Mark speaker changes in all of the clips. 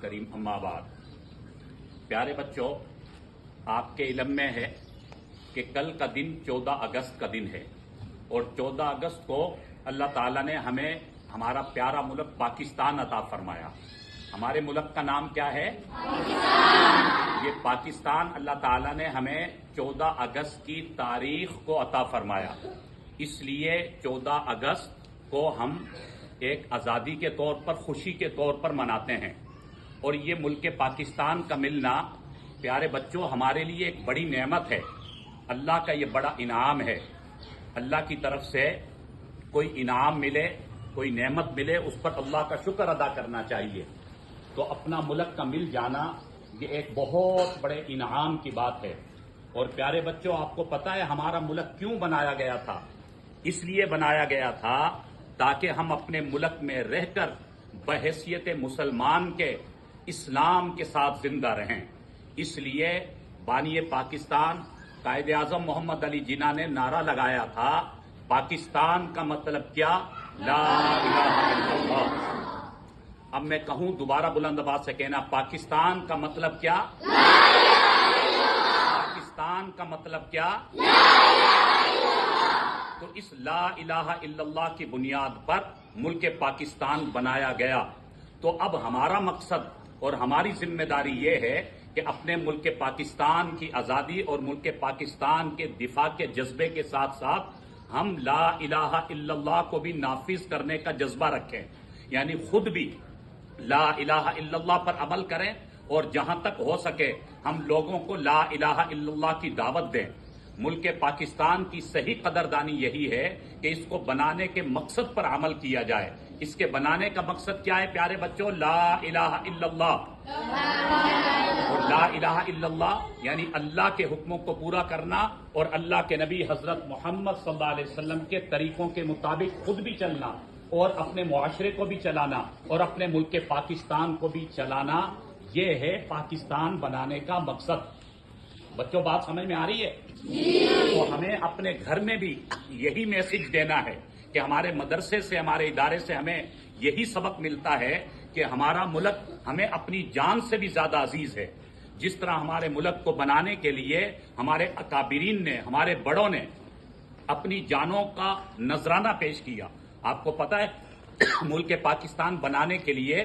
Speaker 1: کریم اما بعد پیارے بچوں، آپ کے علم میں ہے کہ کل کا دن 14 اگست کا دن ہے اور 14 اگست کو اللہ تعالیٰ نے ہمیں ہمارا پیارا ملک پاکستان عطا فرمایا۔ ہمارے ملک کا نام کیا ہے؟ پاکستان۔ یہ پاکستان اللہ تعالیٰ نے ہمیں 14 اگست کی تاریخ کو عطا فرمایا، اس لیے 14 اگست کو ہم ایک آزادی کے طور پر، خوشی کے طور پر مناتے ہیں۔ اور یہ ملک پاکستان کا ملنا پیارے بچوں ہمارے لیے ایک بڑی نعمت ہے، اللہ کا یہ بڑا انعام ہے۔ اللہ کی طرف سے کوئی انعام ملے، کوئی نعمت ملے، اس پر اللہ کا شکر ادا کرنا چاہیے۔ تو اپنا ملک کا مل جانا یہ ایک بہت بڑے انعام کی بات ہے۔ اور پیارے بچوں، آپ کو پتا ہے ہمارا ملک کیوں بنایا گیا تھا؟ اس لیے بنایا گیا تھا تاکہ ہم اپنے ملک میں رہ کر بحیثیت مسلمان کے اسلام کے ساتھ زندہ رہیں۔ اس لیے بانی پاکستان قائد اعظم محمد علی جناح نے نعرہ لگایا تھا، پاکستان کا مطلب کیا؟ لا الہ الا اللہ۔ اب میں کہوں دوبارہ بلند آواز سے کہنا، پاکستان کا مطلب کیا؟ لا الہ الا اللہ۔ پاکستان کا مطلب کیا؟ لا الہ الا اللہ۔ تو اس لا الہ الا اللہ کی بنیاد پر ملک پاکستان بنایا گیا۔ تو اب ہمارا مقصد اور ہماری ذمہ داری یہ ہے کہ اپنے ملک پاکستان کی آزادی اور ملک پاکستان کے دفاع کے جذبے کے ساتھ ساتھ ہم لا الہ الا اللہ کو بھی نافذ کرنے کا جذبہ رکھیں، یعنی خود بھی لا الہ الا اللہ پر عمل کریں اور جہاں تک ہو سکے ہم لوگوں کو لا الہ الا اللہ کی دعوت دیں۔ ملک پاکستان کی صحیح قدردانی یہی ہے کہ اس کو بنانے کے مقصد پر عمل کیا جائے۔ اس کے بنانے کا مقصد کیا ہے پیارے بچوں؟ لا الہ الا اللہ۔ اور لا الہ الا اللہ یعنی اللہ کے حکموں کو پورا کرنا اور اللہ کے نبی حضرت محمد صلی اللہ علیہ وسلم کے طریقوں کے مطابق خود بھی چلنا اور اپنے معاشرے کو بھی چلانا اور اپنے ملک پاکستان کو بھی چلانا، یہ ہے پاکستان بنانے کا مقصد۔ بچوں بات سمجھ میں آ رہی ہے؟ تو ہمیں اپنے گھر میں بھی یہی میسج دینا ہے کہ ہمارے مدرسے سے، ہمارے ادارے سے ہمیں یہی سبق ملتا ہے کہ ہمارا ملک ہمیں اپنی جان سے بھی زیادہ عزیز ہے۔ جس طرح ہمارے ملک کو بنانے کے لیے ہمارے اکابرین نے، ہمارے بڑوں نے اپنی جانوں کا نذرانہ پیش کیا۔ آپ کو پتا ہے ملک پاکستان بنانے کے لیے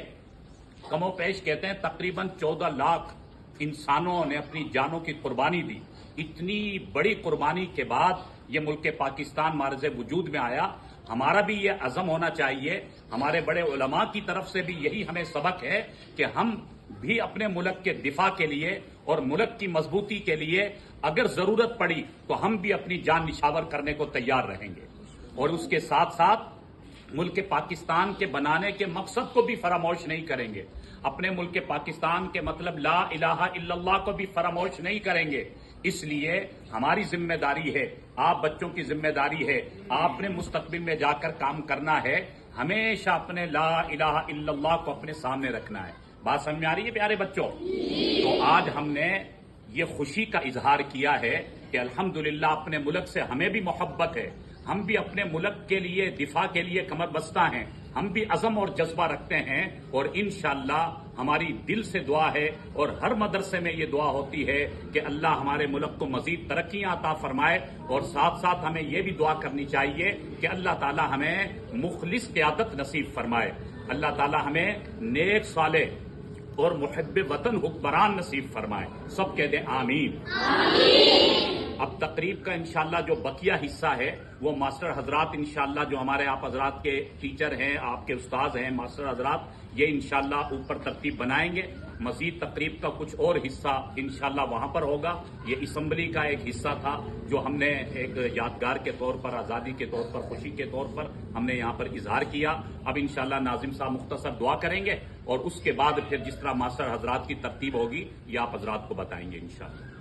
Speaker 1: کم و پیش کہتے ہیں تقریباً 14 لاکھ انسانوں نے اپنی جانوں کی قربانی دی۔ اتنی بڑی قربانی کے بعد یہ ملک پاکستان معرض وجود میں آیا۔ ہمارا بھی یہ عزم ہونا چاہیے، ہمارے بڑے علماء کی طرف سے بھی یہی ہمیں سبق ہے کہ ہم بھی اپنے ملک کے دفاع کے لیے اور ملک کی مضبوطی کے لیے اگر ضرورت پڑی تو ہم بھی اپنی جان نچھاور کرنے کو تیار رہیں گے، اور اس کے ساتھ ساتھ ملک پاکستان کے بنانے کے مقصد کو بھی فراموش نہیں کریں گے۔ اپنے ملک پاکستان کے مطلب لا الہ الا اللہ کو بھی فراموش نہیں کریں گے۔ اس لیے ہماری ذمہ داری ہے، آپ بچوں کی ذمہ داری ہے، آپ نے مستقبل میں جا کر کام کرنا ہے، ہمیشہ اپنے لا الہ الا اللہ کو اپنے سامنے رکھنا ہے۔ بات سمجھ میں آ رہی ہے پیارے بچوں؟ تو آج ہم نے یہ خوشی کا اظہار کیا ہے کہ الحمدللہ اپنے ملک سے ہمیں بھی محبت ہے، ہم بھی اپنے ملک کے لیے دفاع کے لیے کمر بستہ ہیں، ہم بھی عزم اور جذبہ رکھتے ہیں، اور انشاءاللہ ہماری دل سے دعا ہے اور ہر مدرسے میں یہ دعا ہوتی ہے کہ اللہ ہمارے ملک کو مزید ترقیاں عطا فرمائے، اور ساتھ ساتھ ہمیں یہ بھی دعا کرنی چاہیے کہ اللہ تعالی ہمیں مخلص قیادت نصیب فرمائے، اللہ تعالی ہمیں نیک صالح اور محب وطن حکمران نصیب فرمائے۔ سب کہہ دیں آمین۔ اب تقریب کا انشاءاللہ جو بقیہ حصہ ہے وہ ماسٹر حضرات انشاءاللہ جو ہمارے آپ حضرات کے ٹیچر ہیں، آپ کے استاذ ہیں، ماسٹر حضرات یہ انشاءاللہ اوپر ترتیب بنائیں گے۔ مزید تقریب کا کچھ اور حصہ انشاءاللہ وہاں پر ہوگا۔ یہ اسمبلی کا ایک حصہ تھا جو ہم نے ایک یادگار کے طور پر، آزادی کے طور پر، خوشی کے طور پر ہم نے یہاں پر اظہار کیا۔ اب انشاءاللہ ناظم صاحب مختصر دعا کریں گے اور اس کے بعد پھر جس طرح ماسٹر حضرات کی ترتیب ہوگی یہ آپ حضرات کو بتائیں گے انشاءاللہ۔